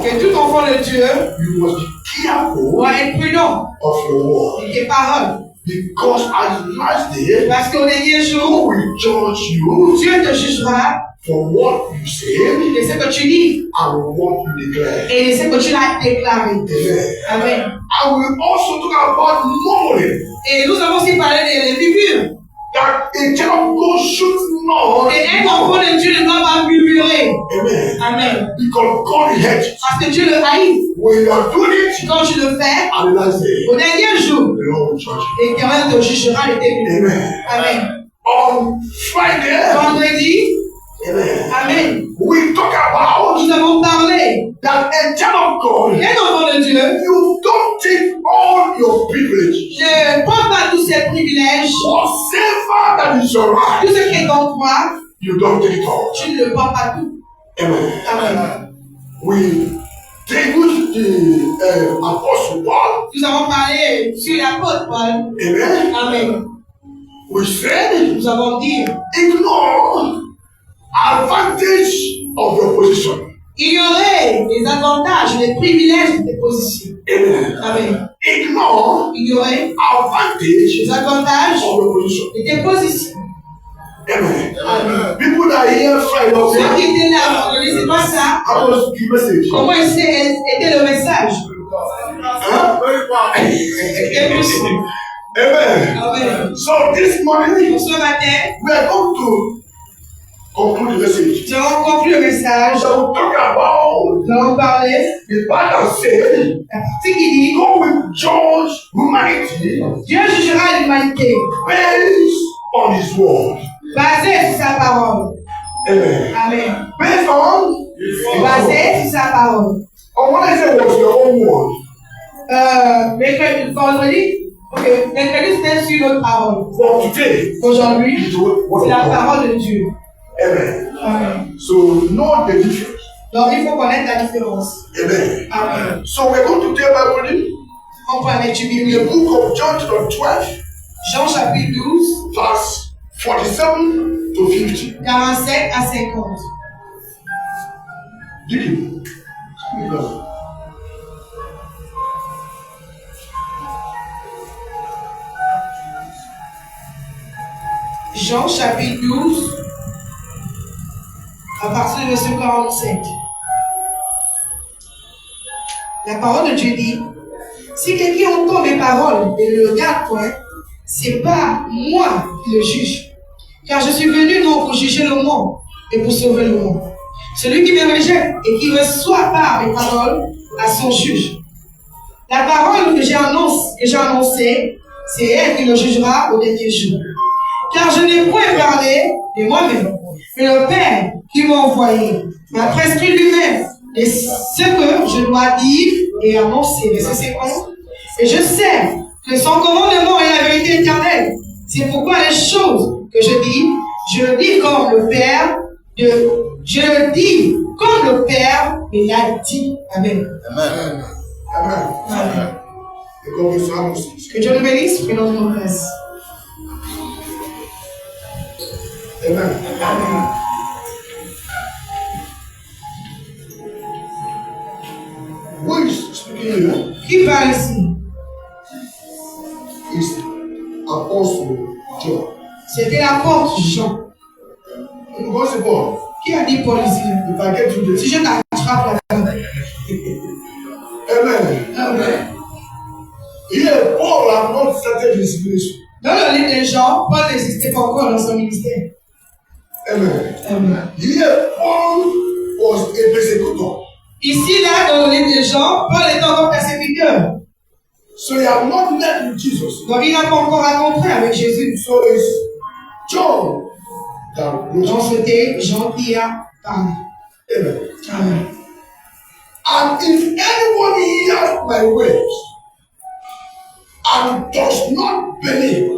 Et tout enfant de Dieu you must be careful doit être prudent of your word. de tes paroles. Because at the last day, Parce qu'au dernier who jour, will judge you Dieu te jugera for what you say de ce que tu dis and what you declare. et de ce que tu as déclaré. Amen. Amen. I will also talk about murmuring. Et nous avons aussi parlé des murmures. That a child of God should not. Et un enfant de Dieu ne doit pas murmurer. Amen. Amen. Because God hates it. Parce que Dieu le haït. When you are doing it, Quand tu le fais, at the last day, au dernier jour, the Lord will judge you. l'Éternel te jugera de tes murmures. Amen. Amen. On Friday, Vendredi, amen, amen. we talk about Nous avons parlé that a child of God, un enfant de Dieu you don't take all your privileges. ne prends pas tous ses privilèges, Whatever that is your tout right, ce qui est dans toi, you don't take it all. tu ne le prends pas tout. Amen. Amen. We take the Apostle Paul. Nous avons parlé sur l'apôtre Paul. Amen. Amen. We said, Nous avons dit, ignore advantage of your position. ignorer les avantages, les privilèges de tes positions. Amen. Amen. Ignore Ignorer advantage les avantages of your position. de tes positions. Amen. Amen. People that hear Friday of Ceux qui étaient là, on ne c'est pas ça. how was the message? Comment était le message? Huh? C'était possible. Amen. Amen. So this morning Ce matin, we are going to conclude the message. nous avons conclu le message. So talk about Nous allons parler the part that said la partie qui dit God will judge humanity Dieu jugera l'humanité based on His word. basé sur sa parole. Amen. Amen. Based on His word. Basé sur sa parole. On what I said was your own word. Mercredi, vendredi, ok, mercredi c'était sur notre parole. For today, Aujourd'hui, it's what c'est la God. parole de Dieu. Amen. Amen. So know the difference. Donc il faut connaître la différence. Amen. Amen. So we're going to tell Bible reading. On prend l'étude The biblique. book of John chapter 12, Jean chapitre 12, verse 47 to 50. 47 à 50. Deacon. Jean chapitre 12, à partir du verset 47. La parole de Dieu dit, si quelqu'un entend mes paroles et ne le regarde point, c'est pas moi qui le juge. Car je suis venu non pour juger le monde, mais pour sauver le monde. Celui qui me rejette et qui reçoit pas mes paroles à son juge. La parole que j'ai annoncée, c'est elle qui le jugera au dernier jour. Car je n'ai point parlé de moi-même, mais le Père qui m'a envoyé m'a prescrit lui-même de ce que je dois dire et annoncer. Verset 50. Et je sais que son commandement est la vérité éternelle. C'est pourquoi les choses que je le dis comme le Père, je le dis comme le Père me l'a dit. Amen. Amen. Amen. Amen. Que Que Dieu nous bénisse, prenons nos places. Amen. Amen. Who is speaking here? Qui parle ici? Is Apostle John. C'était l'apôtre Jean. Because the Paul, Qui a dit Paul ici? if I get to Si this, je t'attrape là. Amen. Amen. Here, Paul had not started his ministry. Dans le livre de Jean, Paul n'existait pas encore dans son ministère. Amen. Amen. Here, Paul was a persecutor. Ici, là, dans le livre de Jean, Paul est encore persécuteur. So he had not met with Jesus. Donc, il n'a pas encore rencontré avec Jésus. So it's John that wrote Donc, it. c'était Jean qui a parlé. Amen. Amen. And if anyone hears my words and does not believe,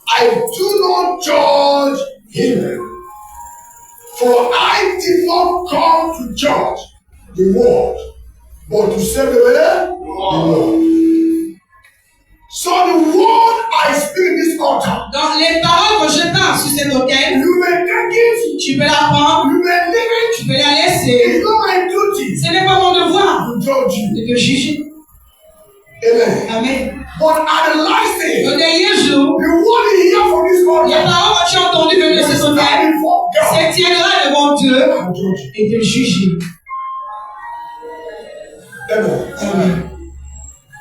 I do not judge him. For I did not come to judge the world, but to save the world. So the word I speak in this altar, Donc, les paroles que je parle sur cet autel, you may take it, tu peux la prendre, you may leave tu it. peux la laisser. It's not my duty Ce n'est pas mon devoir judge you. de te juger. Amen. Amen. But at the last day, Le dernier jour, the word you hear from this les altar paroles que tu as entendues venir de ce will sommet, stand before God se tiendra devant Dieu and judge you. et te juger. Amen. Amen.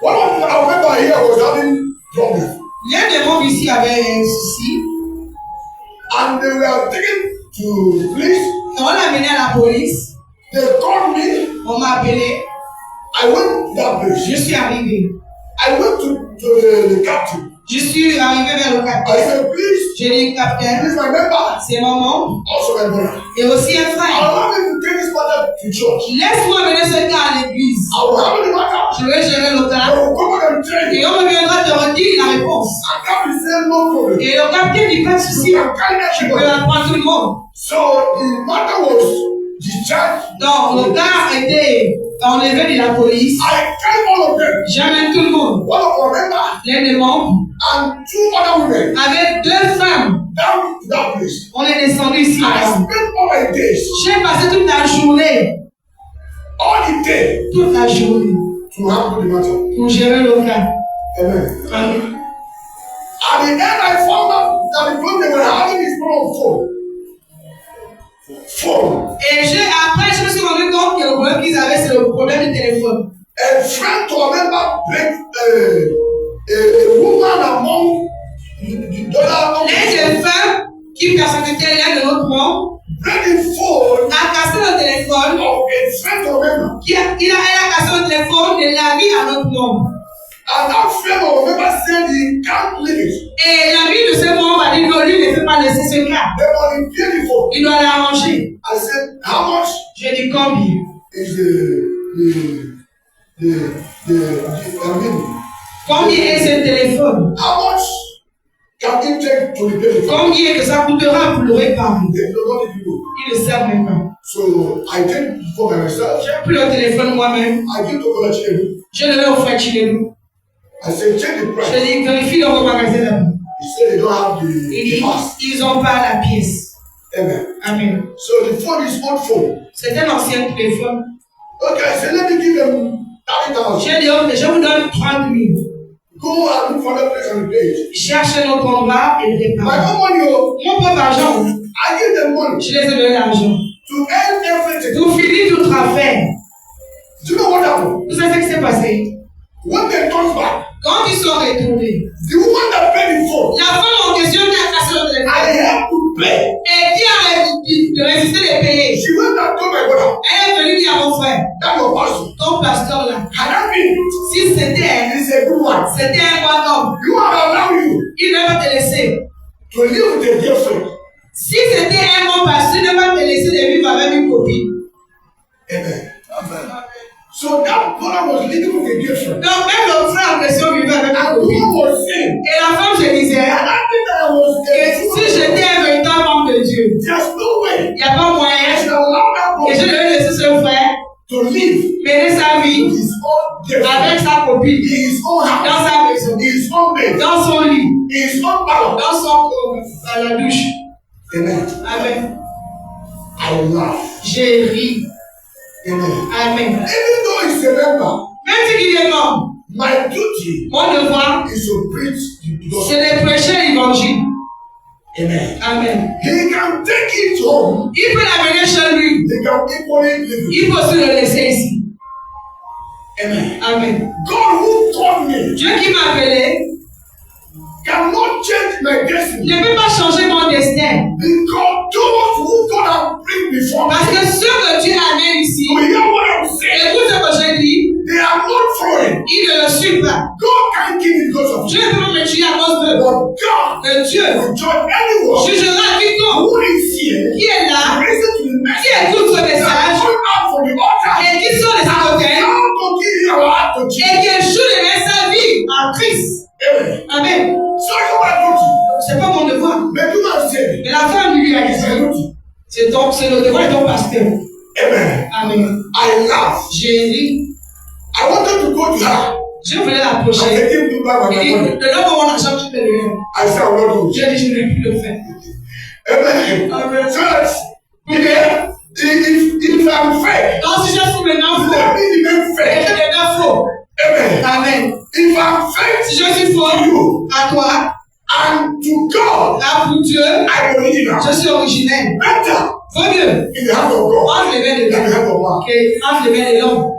One of our members here was having problems, L'un des membres ici avait un souci. and they were taken to police. Et on l'a amené à la police. They called me. On m'a appelé. I went to that place. Je suis arrivé. I went to the captain. Je suis arrivé vers le I capitaine. said, please, J'ai dit, capitaine, this is my member, c'est mon membre also my brother. et aussi un frère. Allow me to take this matter to church. Laisse-moi mener ce cas à l'église. I will handle the matter. Je vais gérer le I cas. will come back and tell Et you. on viendra te redire la réponse. And captain said, no problem. Et le capitaine dit, pas de souci. You can carry that Je peux everybody. apprendre tout le monde. So the matter was discharged. Donc, le gars a été enlevé de la police. I carried all of them. J'amène tout le monde. One of our members L'un des membres and two other women avec deux femmes. down to that place. On est descendu ici. I spent all my days, J'ai passé toute la journée. all the day, Toute la journée. to handle the matter. Pour gérer le cas. Amen. Amen. At the end, I found out that the problem they were having is not on phone. Phone. Et après, je me suis rendu compte que le problème qu'ils avaient, c'est le problème du téléphone. A friend to a member break a woman among the dollar. L'un des femmes qui persécutait l'un de notre monde Break the phone a cassé le téléphone. of a friend to a member. Elle a cassé le téléphone de l'ami à notre monde. And that friend of a member said he can't leave it. Et l'ami de ce monde a dit non, lui ne peut pas laisser ce cas. They want to pay the phone. Il doit l'arranger. I said, how much Je dis combien? is I mean, Combien est ce téléphone? how much can it take to repair the phone? Combien que ça coûtera pour le réparer? They don't want to know. Ils ne savent même pas. So I take the phone by myself. J'ai pris le téléphone moi-même. I give to Brother Chinedu. Je le donne au frère Chinedu. I say, check the Je price. dis vérifie dans vos magasins là-bas. He said they don't have Il the dit pass. ils n'ont pas la pièce. Amen. Amen. So the phone is old phone. C'est un ancien téléphone. Okay, I said, let me give them 30,000. J'ai dit ok, je vous donne 30 000. Go and look for that place and pay it. Cherchez notre endroit et le My réparer. own money, oh, Mon propre argent, I give them money je les ai donné l'argent. to end everything. Pour finir toute affaire. Do you know what happened? Vous savez ce qui s'est passé? When they come back, Quand ils sont retournés, the woman that paid the phone, la femme en question qui a cassé le I téléphone have to pay. et qui a résisté de payer, She went and told my brother, elle est venue dire à mon frère, that your pastor, ton pasteur là, had that been, si c'était he's a good one. un bon homme, You are allowing you il ne va pas te laisser. to live with a girlfriend. Si c'était un bon pasteur, il ne va pas te laisser de vivre avec une copine. Amen. So that brother was living with a girlfriend. Donc même le frère en question vivait avec une And the copine. woman was saying, Et la femme se disait, and I think that I was que si j'étais un véritable homme de Dieu, there's no way il n'y a pas I moyen should allow that que je brother devais laisser ce frère to live mener sa vie with his own girlfriend, avec sa copine, in his own house, dans sa maison, his own bed, dans son lit, his own parlor. dans son à la douche. Amen. Amen. I laugh. J'ai ri. Amen. Amen. Even though he's a member, Même s'il est mort, my duty mon devoir, is to preach the gospel. c'est de prêcher l'évangile. Amen. Amen. He can take it home. Il peut l'amener chez lui. He can equally live it. Il peut aussi le laisser ici. Amen. Amen. God who called me Dieu qui m'a appelé cannot change my destiny ne peut pas changer mon destin. because those who God has bring before me Parce que ceux que Dieu a amenés ici, to hear what I'm saying, écoute ce que je dis, they are not following. ils ne le suivent pas. God can't kill it because of Dieu you. ne peut pas me tuer à cause de But God que Dieu will judge anyone jugera quiconque who is here, qui est là, listen to the qui message, écoute ce that message going out from the altar, et qui sont les avocats how to give your heart to et Jesus. qui échoue de mettre sa vie en Christ. Amen. Amen. So you know what I do? C'est pas mon devoir. Mais tu m'as dit, Mais la femme lui a it's a dit, duty. c'est le devoir de ton pasteur. Amen. Amen. I laugh. J'ai ri. I wanted to go to her. Je voulais I l'approcher. said, give me back Il my dit, money. donne-moi mon argent, tu peux le donner. I said, I will not do it. J'ai dit, je ne vais plus le faire. Amen. Amen. So that if I'm fair, Donc si je suis maintenant faux, let me remain et fair. je Amen. Amen. If I'm Si faithful je suis faux to you à toi, and to God, là pour Dieu, I'm original. je suis originel. Better Vaut mieux in the hand of God entre les mains de than the Dieu hand of man. que entre les mains de l'homme.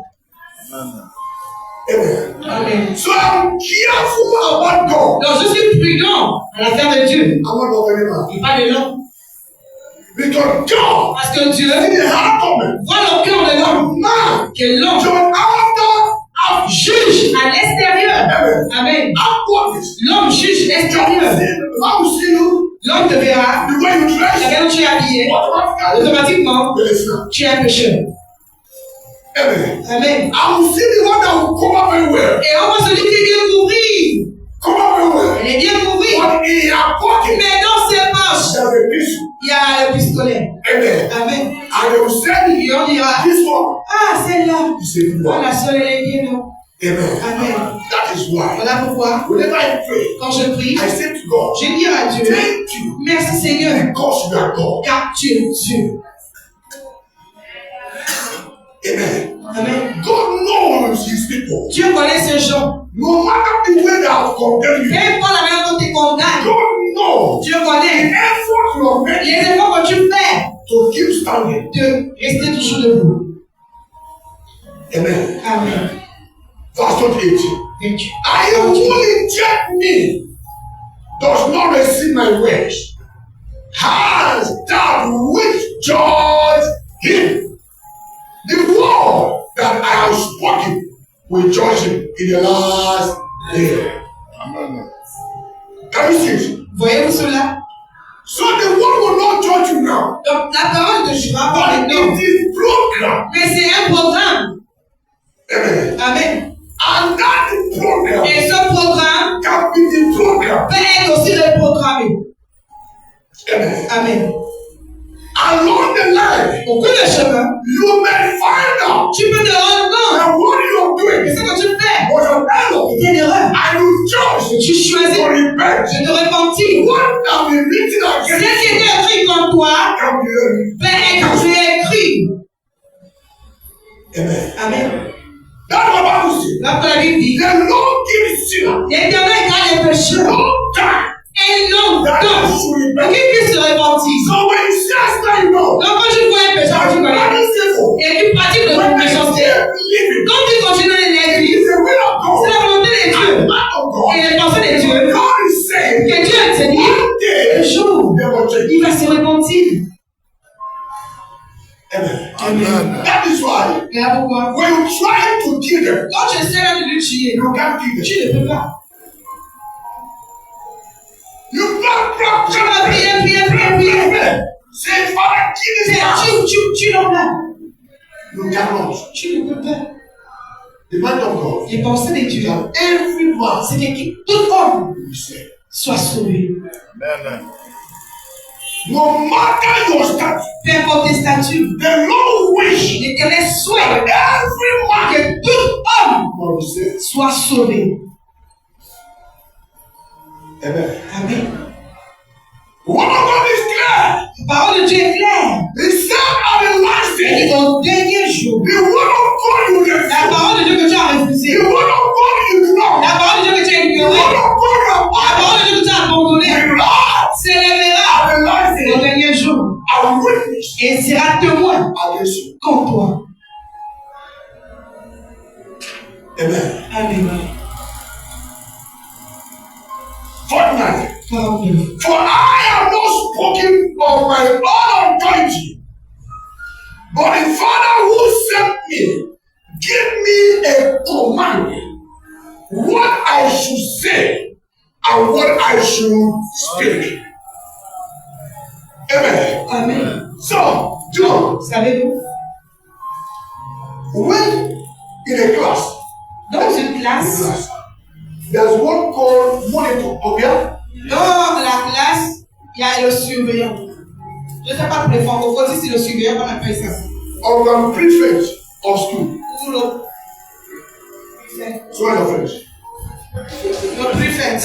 Amen. Amen. So I'm careful about God. Donc je suis prudent à l'affaire de Dieu. I'm not of any man. Et pas de l'homme. Because God Parce que Dieu in the heart of man. voit le cœur de l'homme. Man. Que l'homme John after juge à l'extérieur. Amen. Amen. Outwardness. L'homme juge l'extérieur. Man will see you. L'homme te verra. The way you La dress. manière dont tu es habillé. Automatically. Automatiquement, You're a sinner. tu es un pécheur. Amen. Amen. I will see the one that will cover very well. Et on voit celui qui est bien couvri. Cover very well. Elle est bien couvrie. But in your pocket, Mais dans ses poches, there's a pistol. il y a le pistolet. Amen. Amen. And they will say, Et on dira, this one ah, celle-là. is a good Oh, one. la seule, elle est bien, non? Amen. Amen. That is why, Voilà pourquoi, whenever I pray, quand je prie, I say to God, je dis à Dieu, thank you merci Seigneur, because you are God. car tu es Dieu. Amen. Amen. God knows his people. Dieu connaît ces gens. No matter the way they have condemned you, Peu importe la manière dont tu condamnes, God knows Dieu the connaît effort you are making les efforts que tu fais to keep standing. de rester toujours debout. Amen. Amen. Verse 28. Et tu. I who reject me does not receive my words, has that which judge him. The word that I have spoken will judge him in the last day. Amen. Can you see it? Voyez-vous cela? So the word will not judge you now. Donc la parole ne jugera pas But maintenant. it is program. Mais c'est un programme. Amen. Amen. And that program Et ce programme can be the program. peut être aussi reprogrammé. Amen. Amen. Along the line, Au bout du chemin, you may find out tu peux te rendre compte that what you are que doing ce que tu fais was an error. est une erreur. And you chose Et tu choisis to repent. de te repentir. What can be written Ce against qui you était écrit contre toi can be written. peut être réécrit. Amen. Amen. That's what the Bible says. Là, la Bible dit, The Lord gives sinner l'Éternel garde les pécheurs no time et non that temps they should pour repent. qu'ils puissent se repentir. So when you see us now, you know Donc, quand tu vois un pécheur, that tu you connais, are sinful. et tu pratiques le When they méchanceté, keep living, quand tu continues les it vies, is the will of c'est God. la volonté de Dieu And not of God. et les pensées de Dieu God is saying, que Dieu te dit, one day un jour, they will change. il va se repentir. Amen. Amen. That is why Et là, pourquoi? when you try to kill them, Quand tu essaies de le tuer, you can't kill them. tu ne peux pas. You can't Tu vas prier. Say, Father, kill this man. Tu l'homme là. You cannot. Tu ne peux pas. The mind of God. Les pensées de Dieu, That every man c'est que tout homme will be saved. soit sauvé. Amen. No matter your status, Peu importe tes statuts, the Lord wish l'Éternel souhaite every man que tout homme will be saved. soit sauvé. Amen. Amen. The word of God is clear. La parole de Dieu est claire. He said at the last Et day, au dernier jour, the word of God you la refuse. parole de Dieu que tu as refusée, The word of God you ignore. la parole de Dieu que tu as The ignorée, word of God you la abandon. parole de Dieu que tu as abandonnée, The Lord s'élèvera at the last au day, dernier jour I will witness et sera témoin against you. contre toi. Amen. Amen. Fortnite. Amen. For I have not spoken of my own authority, but the Father who sent me gave me a command what I should say and what I should speak. Amen. Amen. So, John, Savez-vous, when in a class, dans une classe, there's one called monitor. Okay? dans la classe, il y a le surveillant. Je ne sais pas pour les francophones si c'est le surveillant qu'on appelle ça. Or the prefect of school. Ou le So in French. préfet.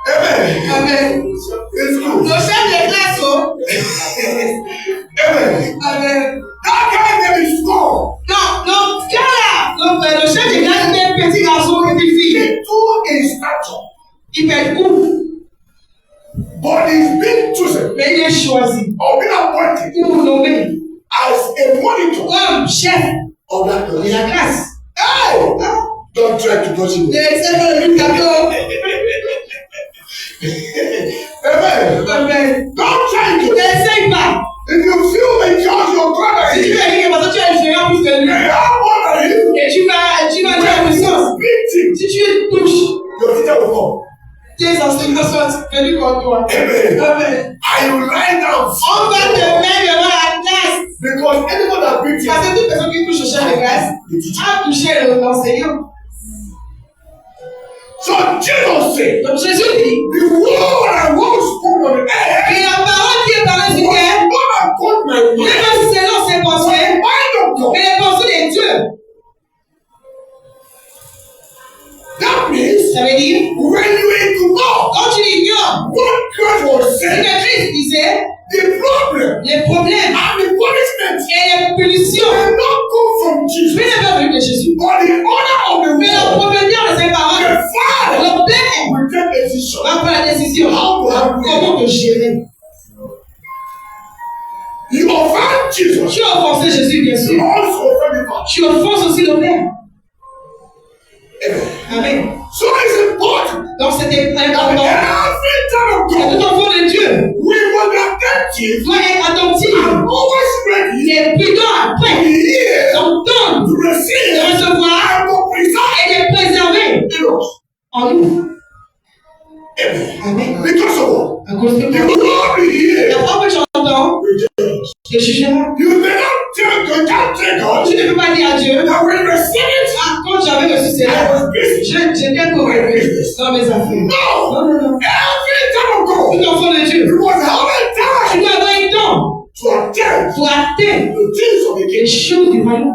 Amen. Amen. It's good. Le chef de classe, oh. Amen. Amen. That guy name is God. Non, stature. Il peut être où? But he's been chosen Mais il est choisi or been appointed pour nommer as a monitor comme chef of that de class. la classe. Hey! Don't try to touch him. C'est pas le gâteau. Amen. Amen. Don't try to. N'essaye pas. If you feel the charge you're trying Si tu to veux dire que parce que tu es inférieur plus que lui, they have more than you. et tu vas dire When puissance. you beat him, Si tu touches, your teacher will come. tes enseignants sont venus contre toi. Amen. Amen. And you lie down. On va te mettre devant la classe. Because anyone that beats you, Parce que toute personne qui touche au chef de classe the teacher. a touché l'enseignant. So Jesus said, Donc Jésus dit the word I once spoke on the earth, que la parole qui est parlée sur was terre not according to my n'est mind, pas selon ses but pensées, the mind of God. mais les pensées de Dieu. That means Ça veut dire, when you ignore quand tu ignores what God was ce saying, que Christ disait, the problem les problèmes and the punishment et les punitions will not come from Jesus, ne sont pas venus de Jésus. but the honor of the Mais le world. provenir de ses The paroles, Father le Père will take a decision. va prendre la décision. How to handle Comment te gérer? it. You offend Jesus. Tu as offensé Jésus, bien You sûr. also offend the Father. Tu offenses aussi le Père. Amen. Amen. So it's important Donc c'était that important every time of que tout God, enfant de Dieu we will be attentive doit être attentif and always ready et plutôt to après hear, d'entendre, to de receive, recevoir and to preside et de préserver in us. en nous. Amen. Amen. Because of what? À cause de The quoi? glory La here parole que j'entends, will judge us. je jugera. You may not tell God, can't tell God Tu ne peux pas dire à Dieu, that when you receive it, ah, quand j'avais reçu I cela, was busy. j'étais pour dans mes affaires. No! Non, non, non. Every time of God, Tout enfant de Dieu, you must have a tu time dois avoir un temps to attend pour atteindre the things of the les kingdom. choses du royaume.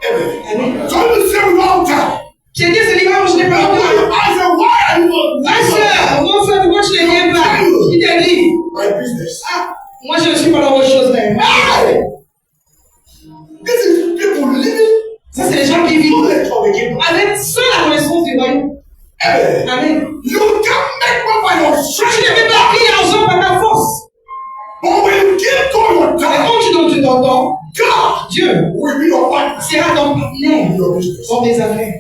Amen. Amen. So you say without time. J'ai dit, c'est l'imam, je n'ai pas le temps. I said, why are you not? Ma soeur, mon frère, pourquoi tu ne viens pas? Il t'a dit, My business. ah, moi je ne suis pas dans vos choses même. Hey! This is people living Ça, c'est les gens qui vivent knowledge of the kingdom. avec sans la connaissance du royaume. Amen. Amen. You can't make money by your Tu ne strength. peux pas prier l'argent par ta force. But when you give God your Mais time, quand tu donnes ton temps, God Dieu will be your partner sera ton partenaire in your business. dans tes affaires.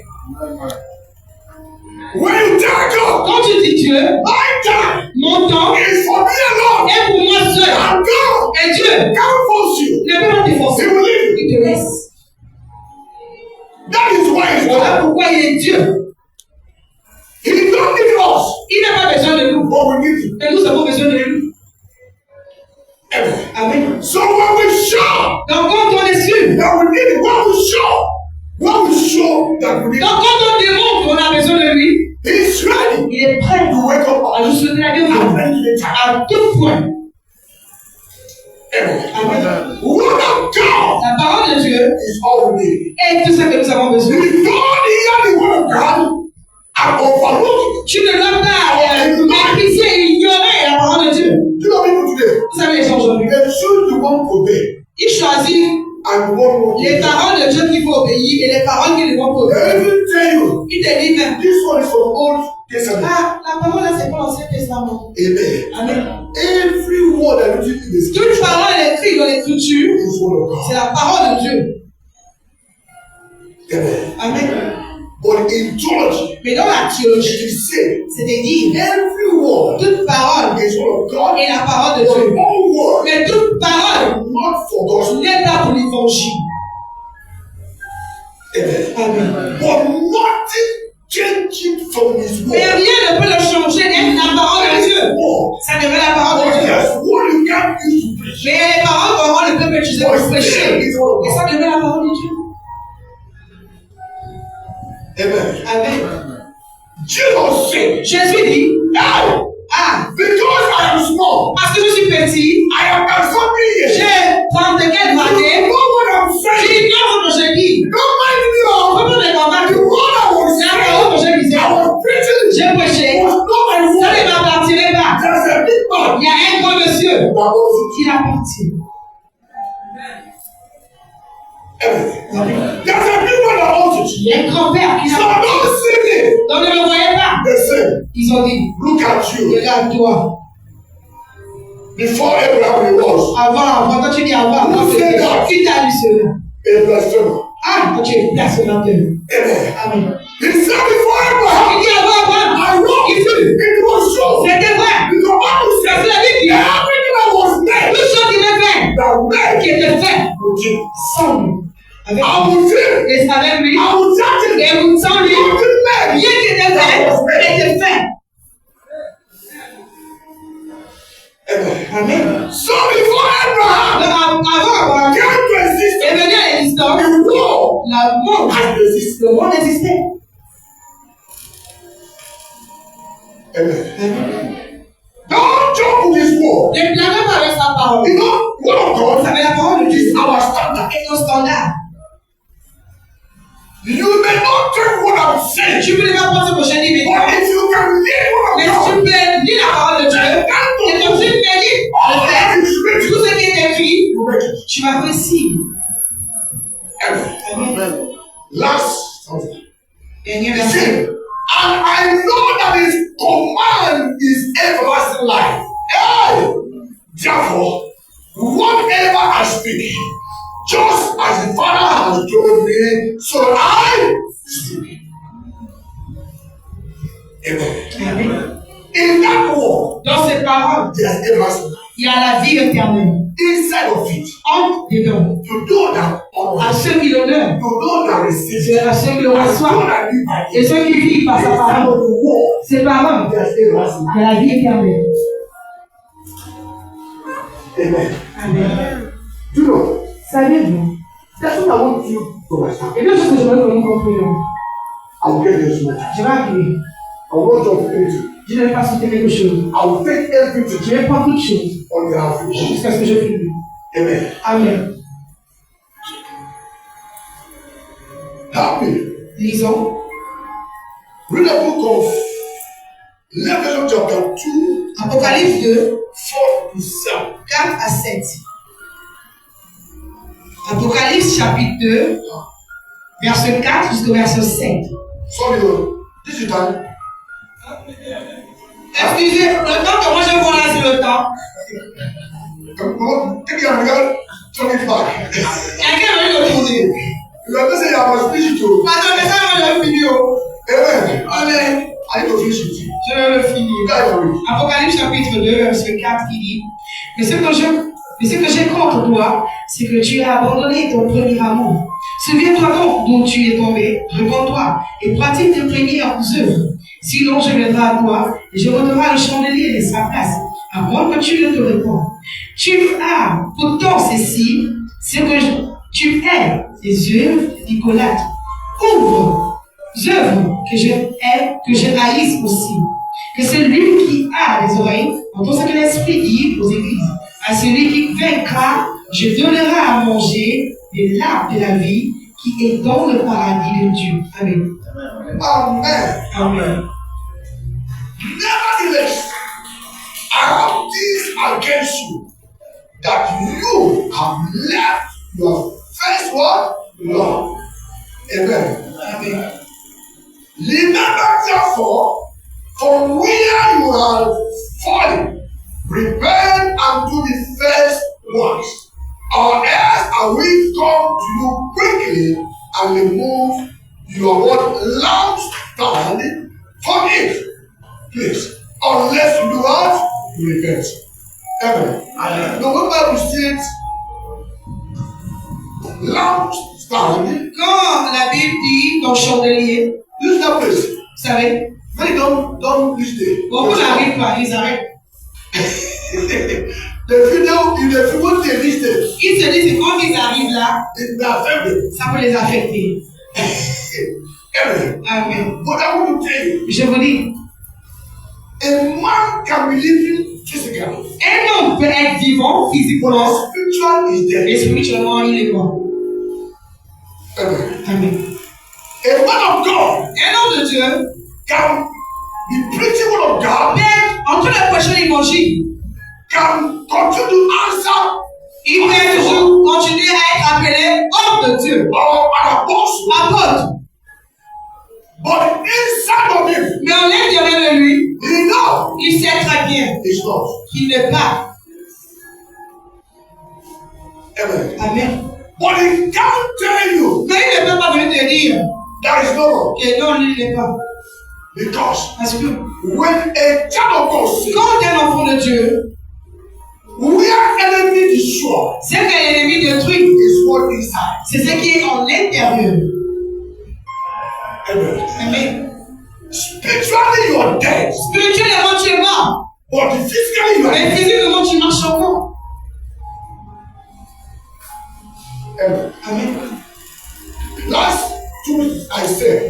When you tell God, Quand tu dis Dieu, my time mon temps is for me alone, est pour moi seul. and God Et Dieu can't force you, ne peut pas te He forcer. will leave you. Il te laisse. That is why He's Voilà God. pourquoi il est Dieu. He don't need us, Il n'a pas besoin de nous. but we need Him. Mais nous avons besoin de lui. Amen. Amen. So when we show Donc quand on est sûr, that we need Him, when we show that we need donc Him, quand on démontre qu'on a besoin de lui, He's ready il est prêt to wake up à nous soutenir à at bienvenue. any time. À tout point. Amen. Amen. Word of God La parole de Dieu is all we need. est tout ce que nous avons besoin. We don't hear the word of God and overlook it. Tu ne dois pas mépriser et ignorer la parole de Dieu. Do you know people today? Vous savez les gens aujourd'hui. They choose the one to obey Ils choisissent and the one not to les obey. paroles de Dieu qu'il faut obéir et les paroles qu'ils ne vont pas They obéir. even tell you Ils te disent même, this one is from Old Testament. ah, la parole là, c'est pas l'Ancien Testament. Amen. Amen. Every word that you in the scripture Toute parole écrite dans l'Écriture, is word of c'est God. la parole de Dieu. Amen. Amen. But in theology, Mais dans la it théologie, is said c'est-à-dire, every word toute parole is word of God. est la parole de But Dieu. all word Mais toute parole not for gospel. n'est pas pour l'évangile. Amen. Amen. But nothing changing from His Mais word. rien ne peut le changer d'être la parole de Dieu. Word. Ça devrait la parole But de Dieu. there's one you can't use to preach. Mais il y a les paroles vraiment ne peuvent utiliser But pour still, prêcher. it's word of Et ça God. devrait la parole de Dieu. Amen. Amen. Jesus said, Jésus dit, "Hey, ah, because I am small, parce que je suis petit, I am not something here. j'ai 34 You années, know what I'm saying? j'ignore ce que je dis. Don't mind me all. Comment me The convaincre? word I was La saying, parole que je disais, I was preaching, j'ai prêché, was not my ça ne word. m'appartirait pas. There's a big man Il y a un grand monsieur that was qui appartient. everything. There's a big man that owns it. Il y a un grand-père qui So appartient. don't see me Donc ne le voyez pas. They said, Ils ont dit, look at you. regarde-toi. Before Abraham was Avant, quand tu dis avant, Who said that? qui t'a dit cela? a blasphemer. Ah, quand tu es blasphémateur. Amen. Amen. He said before Abraham, Il dit avant, Abraham. I know it was true. C'était vrai. The Bible Parce says que la Bible dit, everything that was made, toute chose qui m'est faite, that made, qui était faite, okay. sans lui. Avec I will say, et avec lui. I will touch it. Et sans lui, Nothing made. rien qui était fait, était fait. Amen. Amen. So before Abraham Donc avant, came to est existence, venu à l'existence, the world la monde, has existed. le monde existait. Amen. Don't joke with his word. Ne blâmez pas avec sa parole. You know, word of Vous God savez, la parole de Dieu, is our standard. c'est nos standards. You may not take what I'm saying, Tu peux ne pas penser prochain livre, but if you can live what mais I'm si tu saying, peux lire la parole de Dieu, et quand tu peux lire all that le is fait, written, tout ce qui est écrit, you make it. tu vas réussir. Amen. Amen. Last something. Dernier He verset. said, and I know that his command is everlasting life. Hey! Therefore, whatever I speak, just as the Father has told me, so I speak. Amen. Amen. In that word, Dans ces paroles, there's everlasting life. il y a la vie éternelle. Inside of it, Entre dedans, to know that honor, à ceux qui l'honorent, to know that receive, c'est à ceux qui le and to know reçoivent, that live by et it. ceux qui vivent par sa Inside of parole. the word, Ces paroles, there's everlasting life. il y a la vie éternelle. Amen. Amen. Do you know? Savez-vous? That's what I want you to understand. Et deux choses que je veux que nous comprenions. I will get this one. Je vais arriver. I will not jump into. Je ne vais pas sauter quelque chose. I will take everything Je vais prendre toute chose on your affliction. jusqu'à ce que je finisse. Amen. Amen. Help me. Lisons. Read the book of Revelation chapter 2, Apocalypse 2, 4 to 7. 4 à 7. Apocalypse chapitre 2, verset 4 jusqu'au verset 7. Sorry, this is time. Excusez, le temps que moi je vois là, c'est le temps. Take your regard, turn it back. Quelqu'un va le tourner. You are not saying I must finish it too. Parce que ça, moi je finis. Amen. Amen. I need to finish it. Je vais le finir. Guys, are ready. Apocalypse chapitre 2, verset 4 qui dit: Mais ce que j'ai contre toi, c'est que tu as abandonné ton premier amour. Souviens-toi donc d'où tu es tombé, réponds-toi et pratique tes premières œuvres. Sinon, je viendrai à toi et je redonnerai le chandelier de sa place, avant que tu ne te réponds. Tu as pourtant ceci, c'est que tu es des œuvres d'idolâtre. Ouvre, œuvres que je haïsse aussi. Que celui qui a les oreilles entend ce que l'Esprit dit aux églises. À celui qui vaincra, je donnerai à manger de l'arbre de la vie qui est dans le paradis de Dieu. Amen. Amen. Amen. Nevertheless, I have this against you, that you have left your first one, love. Amen. Amen. Remember therefore, from where you are fallen, repent and do the first ones, or else I will come to you quickly and remove your what lampstand from it. Please, unless you do what? You repent. Amen. Amen. The one Bible says, lampstand, Quand la Bible dit dans le chandelier, use that place. vous savez, When you don't use the. beaucoup n'arrivent pas, ils arrêtent. The video, if the people they listen, Ils se disent que quand ils arrivent là, it may affect them. ça peut les affecter. Amen. Amen. But I want to tell you, Je vous dis, a man can be living physically, un homme peut être vivant but physiquement, spiritual is dead. mais spirituellement, il est mort. Amen. Amen. A man of God Un homme de Dieu, can be preaching word of God, peut, en train de prêcher l'évangile, can continue to answer il peut toujours continuer à être appelé homme de Dieu, or an apostle, apôtre. But inside of him, Mais en l'intérieur de lui, he knows il sait très bien it's not. qu'il n'est pas. Amen. Amen. But he can't tell you Mais il ne peut pas venir te dire that is not wrong. que non, lui, il n'est pas. Because Parce que when a child of God sins, quand un enfant de Dieu, where enemy destroy c'est que l'ennemi détruit. is what inside. C'est ce qui est en l'intérieur. Amen. Amen. Spiritually you are dead, Spirituellement, tu es mort. but physically you are Mais dead. physiquement, tu marches encore. Amen. Amen. Last 2 weeks I said,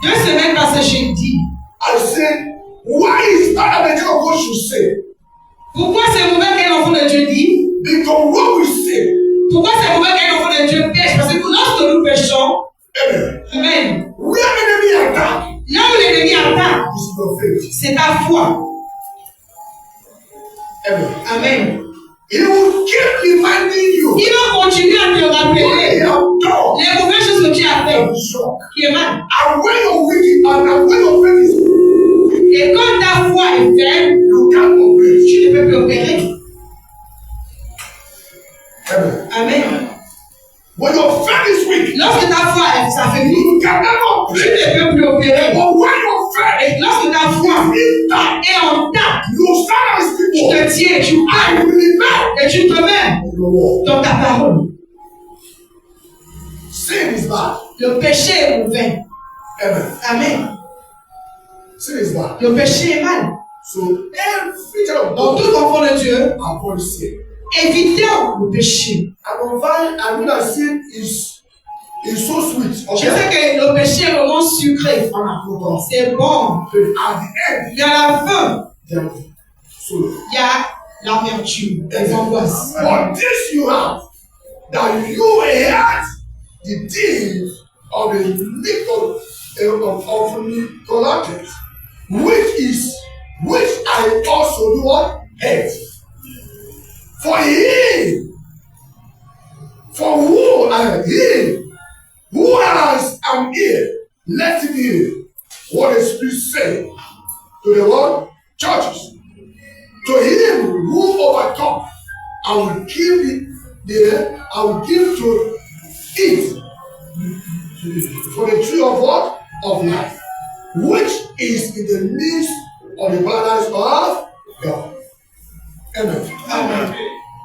2 semaines passées, j'ai dit, why is that a child of God should say? pourquoi c'est mauvais qu'un enfant de Dieu dit? Because what we say, Pourquoi c'est mauvais qu'un enfant de Dieu pêche? Parce que lorsque nous pêchons, amen, amen, where enemy attack là où l'ennemi attaque, is your faith. c'est ta foi. Amen. Amen. He will keep reminding you Il va continuer à te what he rappeler has done. les mauvaises choses que tu as faites, And shock. qui est mal. And when you're wicked and when your faith is Et quand ta foi est faible, you can't operate. tu ne peux plus opérer. Amen. Amen. When your faith is weak, Lorsque ta foi est affaiblie, you can never tu operate. ne peux plus opérer. But when your faith Et lorsque ta foi is intact, est en tact, you stand as tu people te tiens, tu and parles you remain et tu te mets in the wall. dans ta parole. Sin is bad. Le péché est mauvais. Amen. Amen. Sin is bad. Le péché est mal. So every child of Donc God tout enfant de Dieu, avoid sin. évitons le péché. I know that sin is so sweet. Je sais que le péché est vraiment sucré. But C'est bon. at the end, Mais à la fin, there is sorrow. il y a l'amertume, les angoisses. But this you have, that you had the deed of the liquor of Nicolaitans, which I also do what? Hate. For who has an ear, let him hear what the Spirit say to the what? Churches. To him who overcome, I will give to eat for the tree of what? Of life, which is in the midst of the paradise of God. Amen. Amen.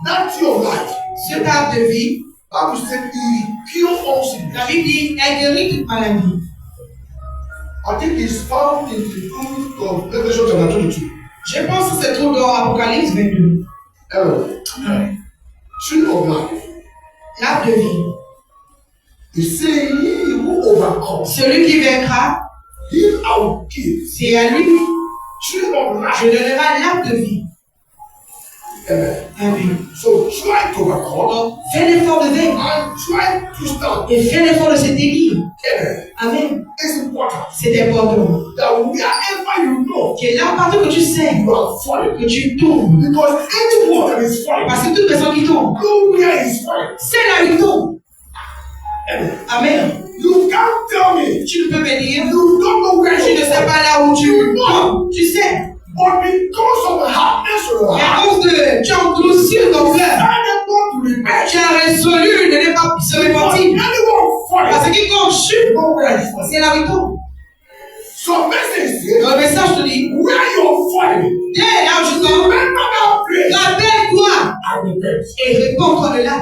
That tree of life, Cet arbre de vie, Bible said he killed all sickness. la Bible dit, elle guérit toute maladie. I think it's found in the book of Revelation chapter 22. Je pense que c'est trop dans Apocalypse 22. Amen. Tree of life. L'arbre de vie. He said, he who overcomes, Celui qui vaincra, him I will give. c'est à lui. Tree of life. Je donnerai l'arbre de vie. Amen. Amen. So try to overcome Donc, fais l'effort de vaincre. and try to stand. Et fais l'effort de se délivrer. Amen. Amen. It's important C'est important. that wherever you know Que là, partout que tu sais, you are falling, que tu tombes. because anyone that is falling, Parce que toute personne qui tombe, nowhere is falling. c'est là où il tombe. Amen. Amen. You can't tell me Tu ne peux pas dire, you don't know where tu ne you sais are, pas là où tu tombes. Tu sais. but because of the hardness of your Et à heart, cause de, tu as endurci ton cœur. decided not to repent. Tu as résolu de ne pas se Because repentir. anyone falling, Parce qu'il compte chute, nowhere is falling. c'est là où il tombe. So message says, Dans le message te dit, where you're falling, dès là où tu tombes, remember that place rappelle-toi and repent. et réponds-toi de là.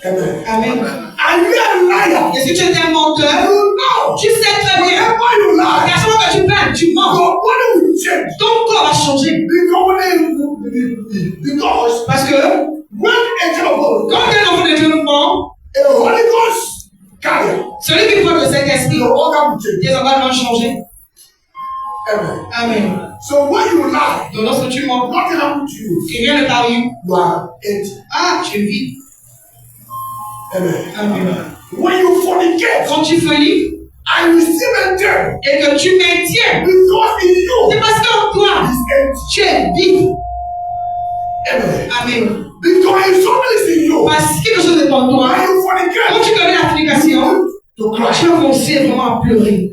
Amen. Amen. Are you a liar? Est-ce que tu es un menteur? You know. Tu sais très bien. Whenever you lie, À chaque fois que tu parles, tu mens. your body will change. Ton corps va changer. Because Parce que when a child of God, quand un enfant de Dieu nous prend, a Holy Ghost carrier, celui qui porte le Saint-Esprit, your organ will change. tes organes vont changer. Amen. Amen. So when you lie, Donc lorsque tu mens, nothing happens to you. rien ne t'arrive. You are empty. Ah, tu es vide. Amen. Amen. When you fornicate Quand tu folies and you still maintain, et que tu maintiens, because in you c'est parce qu'en toi, is empty. tu es vide. Amen. Amen. Because if something is in you Parce que quelque chose est en toi, and you quand fornicate, tu connais la fornication, to Tu cry. vas commencer vraiment à pleurer.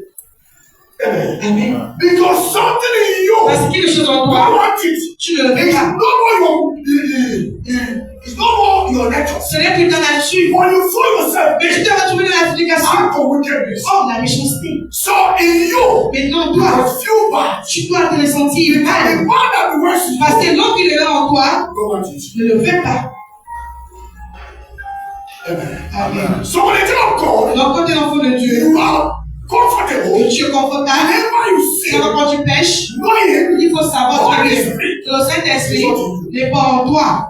Amen. Amen. Because something in you, Parce qu'il y a quelque chose en you toi, want it. tu ne le veux It's pas. no more it's no more your nature. Ce n'est plus ta nature. When you fool yourself Mais tu te retrouves dans la fornication. out of wickedness. Oh, la méchanceté. So in you, Maintenant, you toi, feel bad. tu dois te ressentir And the mal. man that works in Parce you, que l'homme qui est là en toi, don't want it. ne le veut pas. Amen. Amen. So when the child of God, Donc, quand tu es l'enfant de Dieu, you are comfortable. et tu es confortable, Whenever you sin, quand tu pêches, knowing il faut savoir très Holy bien Spirit que le Saint-Esprit n'est pas en toi.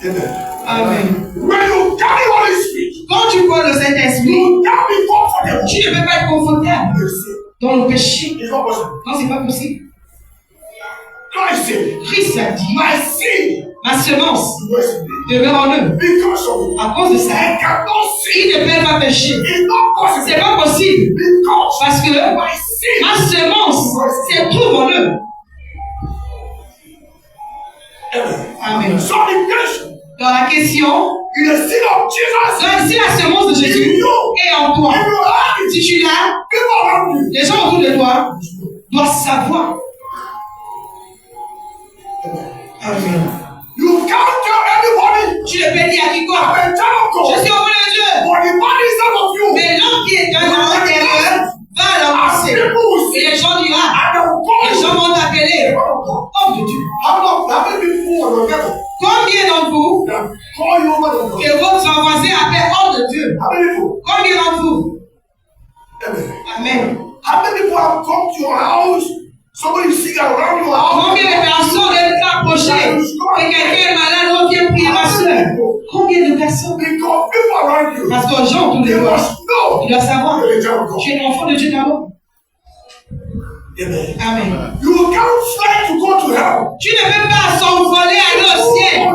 Amen. Amen. When you carry Holy Spirit, Quand tu vois le Saint-Esprit, you can't be comfortable. tu ne peux pas être confortable You sin. dans le péché. It's not possible. Non, c'est pas possible. Christ said, Christ a dit, my sin ma semence dwells in me. demeure en eux. Because of it. À cause de ça, I cannot sin. ils ne peuvent pas pécher. It's not possible. C'est pas possible. Because Parce que my sin. ma semence se trouve en eux. Amen. Amen. So the question Dans la question, in the sin of Jesus, si la semence de Jésus est en toi, if you have it, si tu l'as, people around you. les gens autour de toi doivent savoir. Amen. You can't tell anybody Tu ne peux dire à quiconque, I'm a child of je God. suis au bout de Dieu. But the man inside of you, Mais l'homme qui est dans l'intérieur va l'embrasser. people will Et see les gens diront, and they will call les you. gens vont t'appeler homme de Dieu. How many people on your level Combien d'entre vous that call you over the God? que votre voisin appelle homme de Dieu? How many people? Combien d'entre vous? Amen. Amen. How many people have come to your house? Somebody sing around your house. Combien de personnes viennent t'approcher? Et quelqu'un est malade, on vient prier ma soeur. Combien de personnes? Because people around you, Parce que les gens autour de they toi, must know ils doivent savoir, you're a child of God. tu es l'enfant de Dieu d'abord. Amen. Amen. You can't fly to go to hell. Tu ne peux pas s'envoler aller au ciel.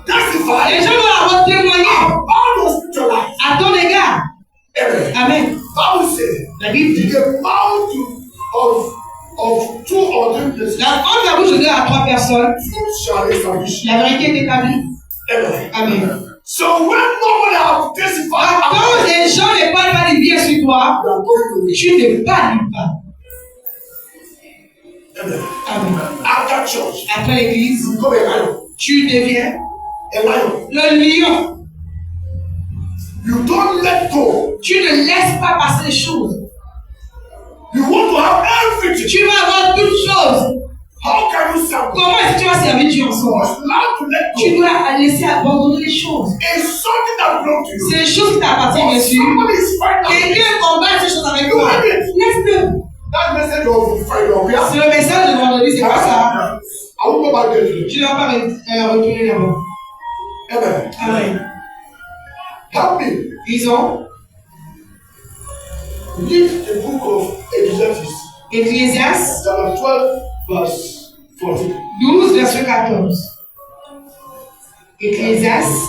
Testify Les gens doivent avoir témoigné about your spiritual life. à ton égard. Amen. Amen. Bible says La Bible dit, the mouth of two or three places la grande la bouche de Dieu à 3 personnes, truth shall establish. la vérité est établie. Amen. Amen. So when nobody has testified Quand about it, les gens ne parlent pas du bien sur toi, you are going to tu ne parles pas. Amen. Amen. After church, Après l'église, you become a lion. tu deviens A lion. le lion. You don't let go. Tu ne laisses pas passer les choses. You want to have everything. Tu vas avoir toutes choses. How can you serve God? Comment est-ce que tu vas servir Dieu en You soi? must learn to let Tu go. dois laisser abandonner les choses. It's something that belongs to you. C'est les choses qui t'appartiennent, bien sûr. Somebody is fighting. Quelqu'un combat ces choses avec toi. Laisse-le. That message of fight of yeah. C'est le message de vendredi, c'est pas ça. I will go back there today. Tu ne vas pas retourner là-bas. Amen. Amen. Help me. Disons, Read the book of Ecclesiastes, Ecclésiaste chapter 12, verse 14. 12, verset 14. Ecclésiaste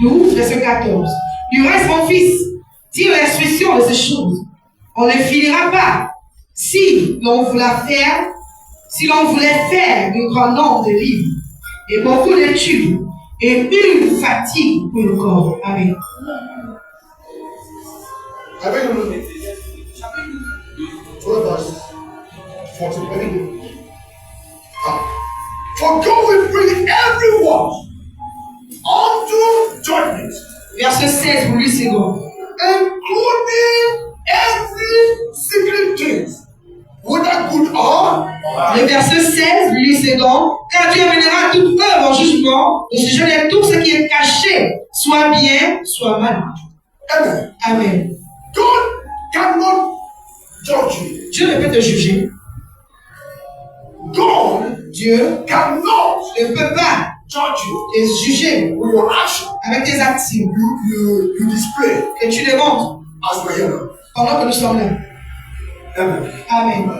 12, verset 14. Du reste, mon fils, tire l'instruction de ces choses. On ne finira pas si l'on voulait faire un grand nombre de livres et beaucoup d'études et une fatigue pour le corps. Amen. I beg you, 12 verse 14. Let me do. For God will bring everyone unto judgment, Verset 16 pour lui, c'est bon. including every secret thing, whether good or Le verset 16, lui, c'est donc, car Dieu amènera toute œuvre en jugement au sujet de tout ce qui est caché, soit bien, soit mal. Amen. Amen. God cannot judge you. Dieu ne peut te juger. God Dieu cannot ne peut pas judge you te juger with your action. avec tes actions You display que tu démontres as we're here now. pendant que nous sommes là. Amen. Amen.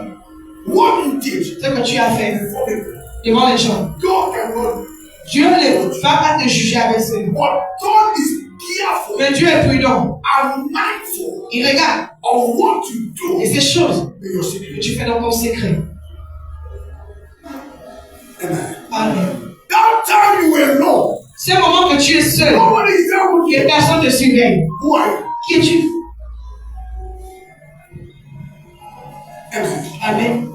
What you did Ce que tu as fait before people, devant les gens. God cannot. Dieu ne va pas te juger avec ça. But God is careful Mais Dieu est prudent. and mindful Il regarde. of what you do Et ces choses in your que secret. tu fais dans ton secret. Amen. Amen. That time you were alone, Ce C'est un moment que tu es seul. Nobody is there with Et you. personne ne te surveille. Who are you? Qui es-tu? Empty. Amen.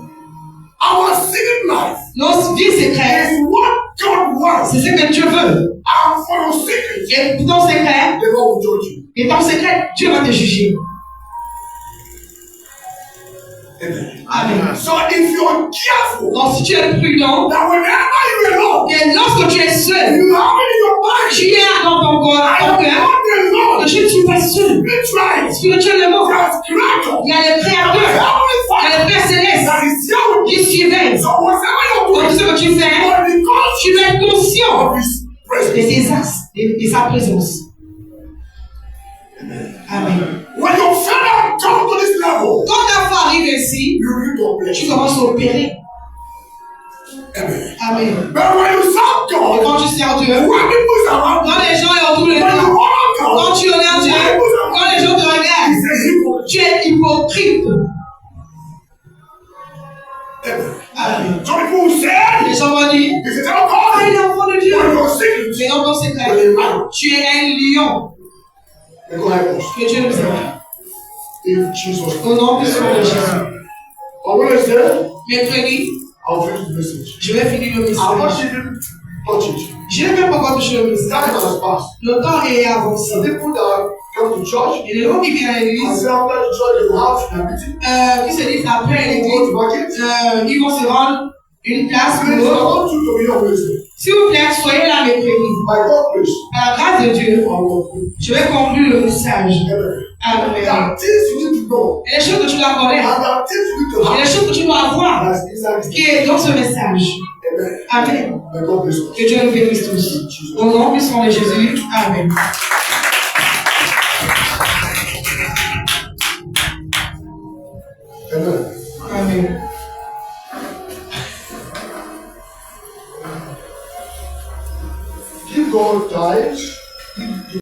Our secret life Nos vies secrètes, is what God wants. c'est ce que Dieu veut. And for your secret, Et pour ton secret, the Lord will judge you. et ton secret, Dieu va te juger. Amen. Amen. So if you're careful, Donc si tu es prudent, that whenever you're alone, et lorsque tu es seul, you have it in your mind. tu es dans ton corps, I ton am cœur, not alone. que je ne suis pas seul. Spiritually, Spirituellement, God's creator, il y a le the Créateur, Heavenly il y a Father, le Père Céleste that is here with you. qui surveille. So whatever you're Donc doing, tout ce que tu fais, you are because tu dois être conscient of His de presence. ses actes, de sa présence. Amen. When your father comes to this level, Quand ta foi arrive ici, you begin to bless. tu commences à opérer. Amen. Amen. But when you serve Et God, quand tu sers Dieu, when people around you, quand les gens sont autour de when you toi, honor quand God, tu honores Dieu, quand les gens te regardent, He's a hypocrite. tu es hypocrite. Amen. Amen. Some people will say, Les gens vont dire, if you tell ah, God, il est enfant de Dieu. when you're secret, Mais dans ton secret, you're a lion. tu es un lion. May God help us. Que Dieu nous aide. In Jesus' Au name. nom puissant de Jésus. On Wednesday, Mercredi, I'll finish the message. je vais finir le I'm not message. even touch it. Je n'ai même pas encore touché le Time message. has passed. Le temps est avancé. The people that come to church, Et les gens qui viennent à and l'église, say after the church, they will have a meeting. qui se disent après They will l'église, go to market. ils vont se rendre une place pour Please, I eux. want you to be on Wednesday. S'il vous plaît, soyez là mercredi. By God's grace, Par la grâce de Dieu, I will pray. je vais conclure le message. Amen. Amen. There are things you need to know, Et les choses que tu dois connaître, and there are things you need to et les have. choses que tu dois avoir, That's inside qui this. est dans ce message. Amen. Amen. May God bless us. Que Dieu nous bénisse tous. Au nom puissant de Jésus. Amen. Amen. Amen. Give God tithes.